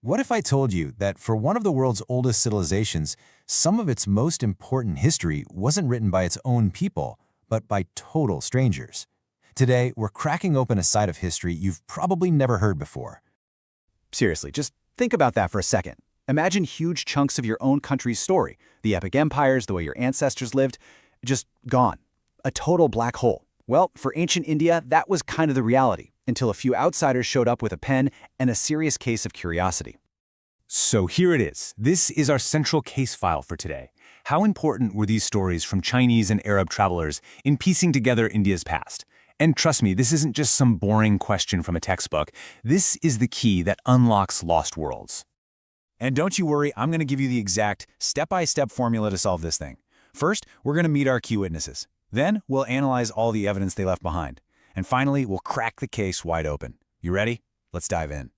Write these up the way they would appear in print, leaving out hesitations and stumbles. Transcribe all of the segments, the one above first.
What if I told you that for one of the world's oldest civilizations, some of its most important history wasn't written by its own people, but by total strangers? Today, we're cracking open a side of history you've probably never heard before. Seriously, just think about that for a second. Imagine huge chunks of your own country's story, the epic empires, the way your ancestors lived, just gone. A total black hole. Well, for ancient India, that was kind of the reality, until a few outsiders showed up with a pen and a serious case of curiosity. So here it is. This is our central case file for today. How important were these stories from Chinese and Arab travelers in piecing together India's past? And trust me, this isn't just some boring question from a textbook. This is the key that unlocks lost worlds. And don't you worry, I'm going to give you the exact step-by-step formula to solve this thing. First, we're going to meet our key witnesses. Then, we'll analyze all the evidence they left behind. And finally, we'll crack the case wide open. You ready? Let's dive in.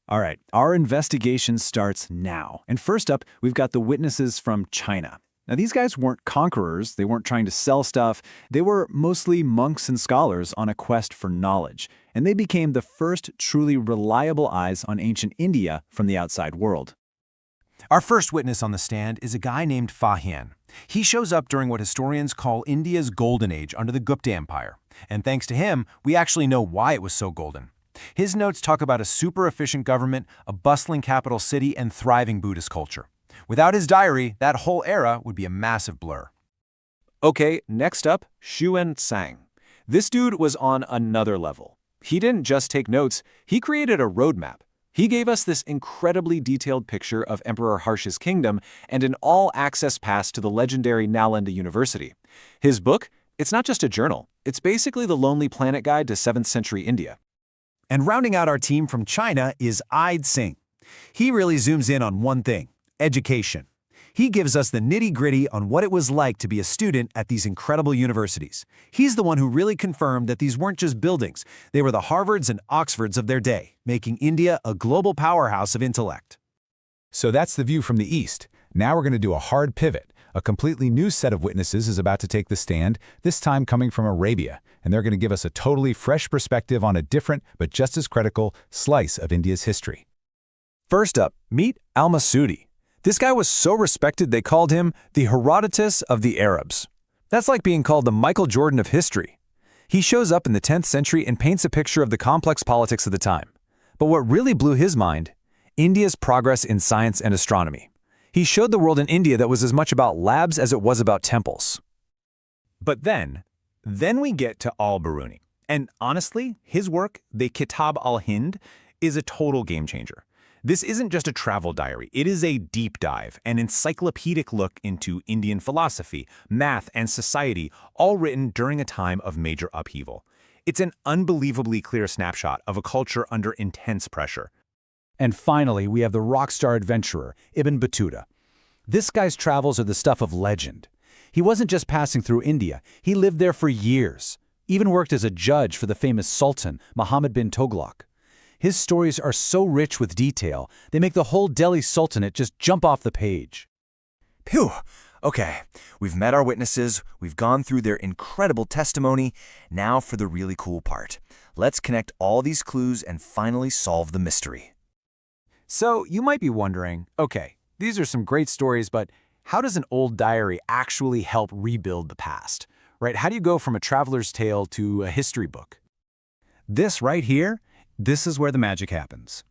All right, our investigation starts now. And first up, we've got the witnesses from China. Now, these guys weren't conquerors. They weren't trying to sell stuff. They were mostly monks and scholars on a quest for knowledge. And they became the first truly reliable eyes on ancient India from the outside world. Our first witness on the stand is a guy named Faxian. He shows up during what historians call India's golden age under the Gupta Empire. And thanks to him, we actually know why it was so golden. His notes talk about a super efficient government, a bustling capital city, and thriving Buddhist culture. Without his diary, that whole era would be a massive blur. Okay, next up, Xuanzang. This dude was on another level. He didn't just take notes, he created a roadmap. He gave us this incredibly detailed picture of Emperor Harsh's kingdom and an all-access pass to the legendary Nalanda University. His book, it's not just a journal, it's basically the Lonely Planet Guide to 7th century India. And rounding out our team from China is Yijing. He really zooms in on one thing: education. He gives us the nitty-gritty on what it was like to be a student at these incredible universities. He's the one who really confirmed that these weren't just buildings, they were the Harvards and Oxfords of their day, making India a global powerhouse of intellect. So that's the view from the east. Now we're going to do a hard pivot. A completely new set of witnesses is about to take the stand, this time coming from Arabia, and they're going to give us a totally fresh perspective on a different, but just as critical, slice of India's history. First up, meet al-Masudi. This guy was so respected they called him the Herodotus of the Arabs. That's like being called the Michael Jordan of history. He shows up in the 10th century and paints a picture of the complex politics of the time. But what really blew his mind? India's progress in science and astronomy. He showed the world in India that was as much about labs as it was about temples. But then we get to al-Biruni. And honestly, his work, the Kitab al-Hind, is a total game changer. This isn't just a travel diary, it is a deep dive, an encyclopedic look into Indian philosophy, math, and society, all written during a time of major upheaval. It's an unbelievably clear snapshot of a culture under intense pressure. And finally, we have the rock star adventurer, Ibn Battuta. This guy's travels are the stuff of legend. He wasn't just passing through India, he lived there for years, even worked as a judge for the famous Sultan, Muhammad bin Tughlaq. His stories are so rich with detail, they make the whole Delhi Sultanate just jump off the page. Phew! Okay, we've met our witnesses, we've gone through their incredible testimony. Now for the really cool part. Let's connect all these clues and finally solve the mystery. So you might be wondering, okay, these are some great stories, but how does an old diary actually help rebuild the past? Right? How do you go from a traveler's tale to a history book? This right here, this is where the magic happens.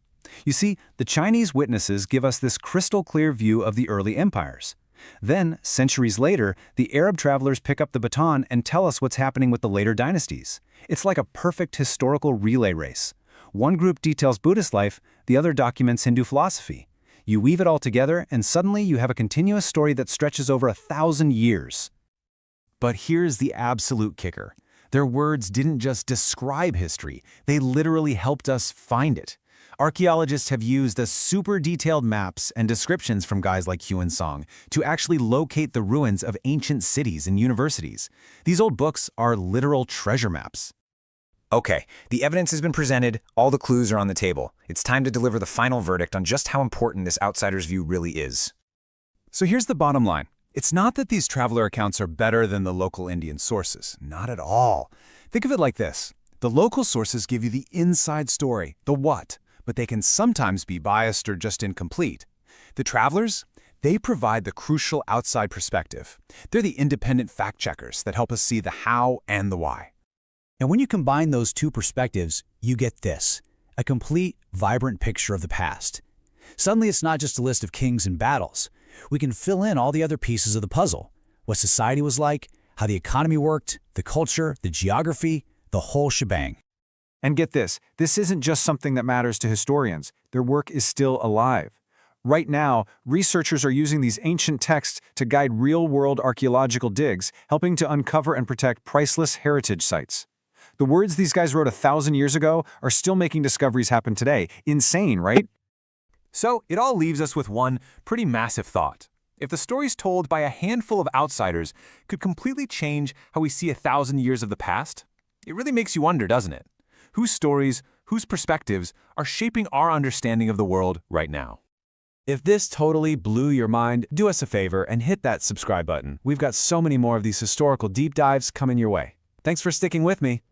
You see, the Chinese witnesses give us this crystal clear view of the early empires. Then, centuries later, the Arab travelers pick up the baton and tell us what's happening with the later dynasties. It's like a perfect historical relay race. One group details Buddhist life, the other documents Hindu philosophy. You weave it all together, and suddenly you have a continuous story that stretches over 1,000 years. But here's the absolute kicker. Their words didn't just describe history, they literally helped us find it. Archaeologists have used the super detailed maps and descriptions from guys like Xuanzang to actually locate the ruins of ancient cities and universities. These old books are literal treasure maps. Okay, the evidence has been presented, all the clues are on the table. It's time to deliver the final verdict on just how important this outsider's view really is. So here's the bottom line. It's not that these traveler accounts are better than the local Indian sources. Not at all. Think of it like this. The local sources give you the inside story, the what. but they can sometimes be biased or just incomplete. The travelers? They provide the crucial outside perspective. They're the independent fact-checkers that help us see the how and the why. And when you combine those two perspectives, you get this, a complete, vibrant picture of the past. Suddenly it's not just a list of kings and battles. We can fill in all the other pieces of the puzzle. What society was like, how the economy worked, the culture, the geography, the whole shebang. And get this isn't just something that matters to historians. Their work is still alive. Right now, researchers are using these ancient texts to guide real-world archaeological digs, helping to uncover and protect priceless heritage sites. The words these guys wrote 1,000 years ago are still making discoveries happen today. Insane, right? So it all leaves us with one pretty massive thought. If the stories told by a handful of outsiders could completely change how we see 1,000 years of the past, it really makes you wonder, doesn't it? Whose stories, whose perspectives are shaping our understanding of the world right now? If this totally blew your mind, do us a favor and hit that subscribe button. We've got so many more of these historical deep dives coming your way. Thanks for sticking with me.